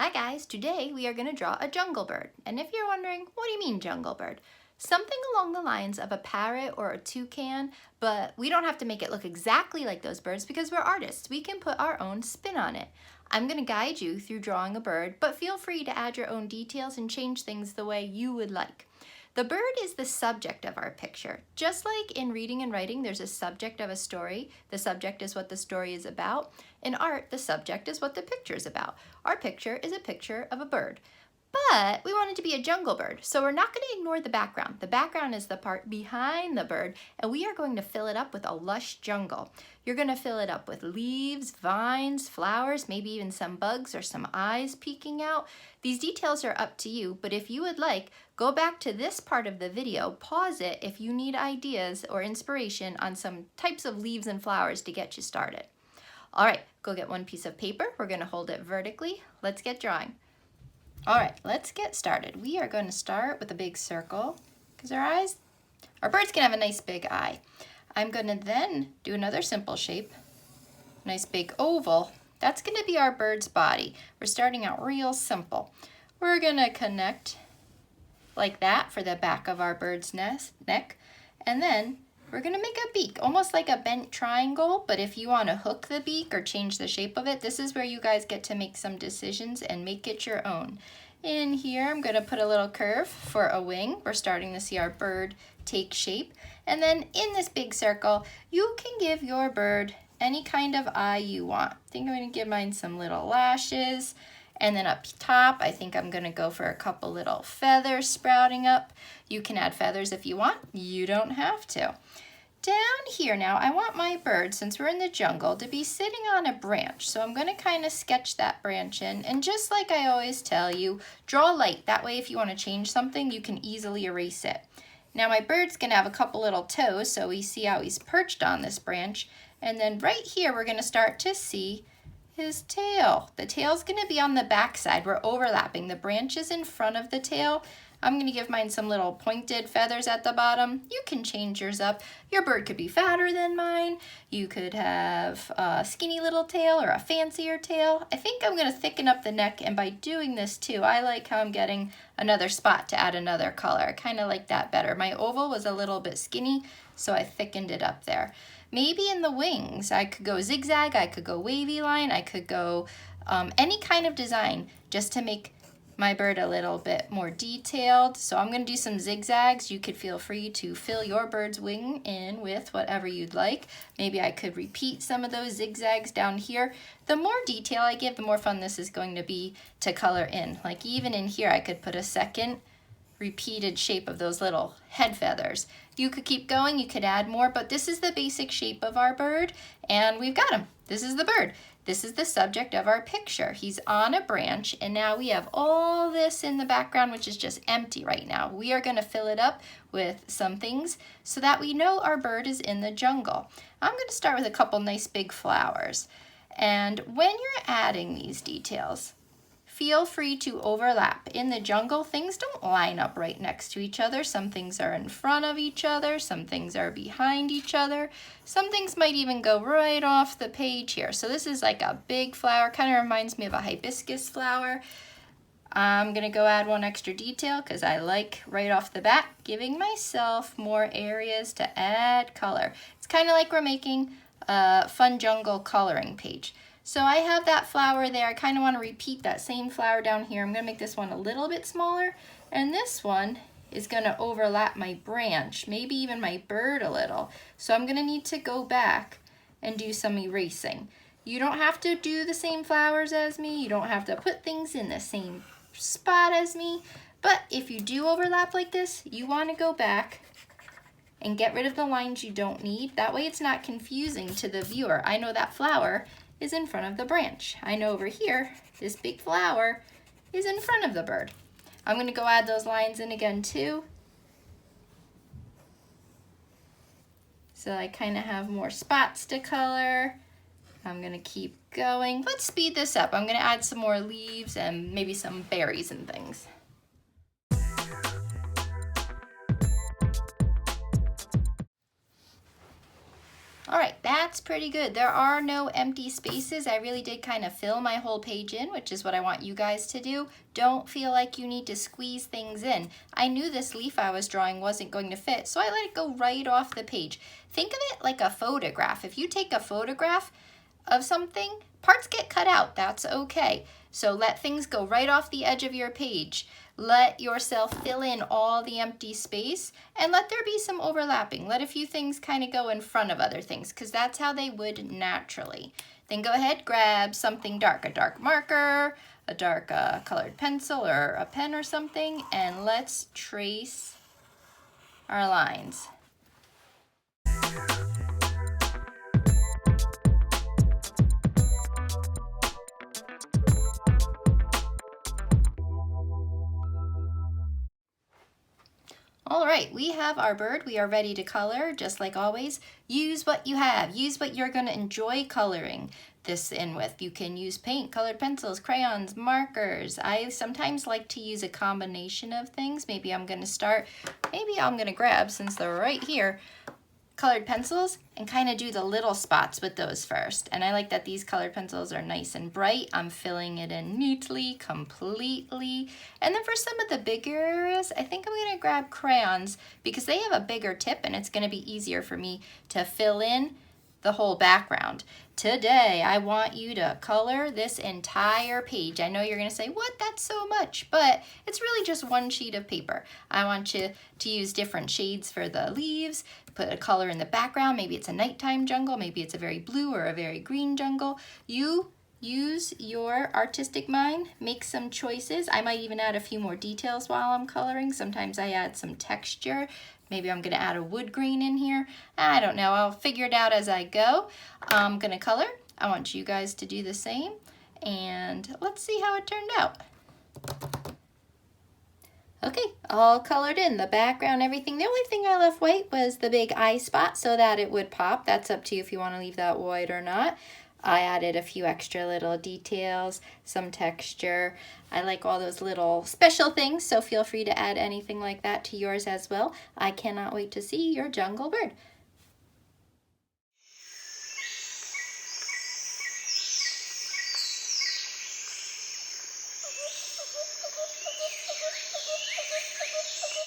Hi guys, today we are going to draw a jungle bird. And if you're wondering, what do you mean jungle bird? Something along the lines of a parrot or a toucan, but we don't have to make it look exactly like those birds because we're artists. We can put our own spin on it. I'm going to guide you through drawing a bird, but feel free to add your own details and change things the way you would like. The bird is the subject of our picture. Just like in reading and writing, there's a subject of a story. The subject is what the story is about. In art, the subject is what the picture is about. Our picture is a picture of a bird. But we want it to be a jungle bird, so we're not going to ignore the background. The background is the part behind the bird, and we are going to fill it up with a lush jungle. You're going to fill it up with leaves, vines, flowers, maybe even some bugs or some eyes peeking out. These details are up to you, but if you would like, go back to this part of the video, pause it if you need ideas or inspiration on some types of leaves and flowers to get you started. All right, go get one piece of paper. We're going to hold it vertically. Let's get drawing. All right, let's get started. We are going to start with a big circle because our birds can have a nice big eye. I'm going to then do another simple shape, nice big oval. That's going to be our bird's body. We're starting out real simple. We're going to connect like that for the back of our bird's neck, and then we're going to make a beak, almost like a bent triangle, but if you want to hook the beak or change the shape of it, this is where you guys get to make some decisions and make it your own. In here, I'm going to put a little curve for a wing. We're starting to see our bird take shape. And then in this big circle, you can give your bird any kind of eye you want. I think I'm going to give mine some little lashes. And then up top, I think I'm going to go for a couple little feathers sprouting up. You can add feathers if you want. You don't have to. Down here now, I want my bird, since we're in the jungle, to be sitting on a branch. So I'm going to kind of sketch that branch in. And just like I always tell you, draw light. That way if you want to change something, you can easily erase it. Now my bird's going to have a couple little toes, so we see how he's perched on this branch. And then right here, we're going to start to see his tail. The tail's going to be on the back side. We're overlapping. The branch is in front of the tail. I'm going to give mine some little pointed feathers at the bottom. You can change yours up. Your bird could be fatter than mine. You could have a skinny little tail or a fancier tail. I think I'm going to thicken up the neck, and by doing this too, I like how I'm getting another spot to add another color. I kind of like that better. My oval was a little bit skinny, so I thickened it up there. Maybe in the wings, I could go zigzag, I could go wavy line, I could go any kind of design just to make my bird a little bit more detailed. So I'm going to do some zigzags. You could feel free to fill your bird's wing in with whatever you'd like. Maybe I could repeat some of those zigzags down here. The more detail I give, the more fun this is going to be to color in. Like even in here, I could put a second repeated shape of those little head feathers. You could keep going, you could add more, but this is the basic shape of our bird, and we've got him. This is the bird. This is the subject of our picture. He's on a branch, and now we have all this in the background, which is just empty right now. We are going to fill it up with some things so that we know our bird is in the jungle. I'm going to start with a couple nice big flowers. And when you're adding these details, feel free to overlap. In the jungle, things don't line up right next to each other. Some things are in front of each other. Some things are behind each other. Some things might even go right off the page here. So this is like a big flower. Kind of reminds me of a hibiscus flower. I'm going to go add one extra detail because I like right off the bat giving myself more areas to add color. It's kind of like we're making a fun jungle coloring page. So I have that flower there. I kind of want to repeat that same flower down here. I'm going to make this one a little bit smaller, and this one is going to overlap my branch, maybe even my bird a little. So I'm going to need to go back and do some erasing. You don't have to do the same flowers as me. You don't have to put things in the same spot as me. But if you do overlap like this, you want to go back and get rid of the lines you don't need. That way it's not confusing to the viewer. I know that flower is in front of the branch. I know over here, this big flower is in front of the bird. I'm going to go add those lines in again too. So I kind of have more spots to color. I'm going to keep going. Let's speed this up. I'm going to add some more leaves and maybe some berries and things. All right, that's pretty good. There are no empty spaces. I really did kind of fill my whole page in, which is what I want you guys to do. Don't feel like you need to squeeze things in. I knew this leaf I was drawing wasn't going to fit, so I let it go right off the page. Think of it like a photograph. If you take a photograph of something, parts get cut out. That's okay. So let things go right off the edge of your page. Let yourself fill in all the empty space and let there be some overlapping. Let a few things kind of go in front of other things because that's how they would naturally. Then go ahead, grab something dark, a dark marker, a dark colored pencil or a pen or something, and let's trace our lines. All right, we have our bird. We are ready to color, just like always. Use what you have. Use what you're going to enjoy coloring this in with. You can use paint, colored pencils, crayons, markers. I sometimes like to use a combination of things. Maybe I'm going to grab, since they're right here, colored pencils and kind of do the little spots with those first. And I like that these colored pencils are nice and bright. I'm filling it in neatly, completely. And then for some of the bigger areas, I think I'm going to grab crayons because they have a bigger tip and it's going to be easier for me to fill in the whole background. Today, I want you to color this entire page. I know you're going to say, what? That's so much, but it's really just one sheet of paper. I want you to use different shades for the leaves, put a color in the background. Maybe it's a nighttime jungle, maybe it's a very blue or a very green jungle. You use your artistic mind, make some choices. I might even add a few more details while I'm coloring. Sometimes I add some texture. Maybe I'm going to add a wood green in here. I don't know. I'll figure it out as I go. I'm going to color. I want you guys to do the same. And let's see how it turned out. Okay, all colored in, the background, everything. The only thing I left white was the big eye spot so that it would pop. That's up to you if you want to leave that white or not. I added a few extra little details, some texture. I like all those little special things, so feel free to add anything like that to yours as well. I cannot wait to see your jungle bird.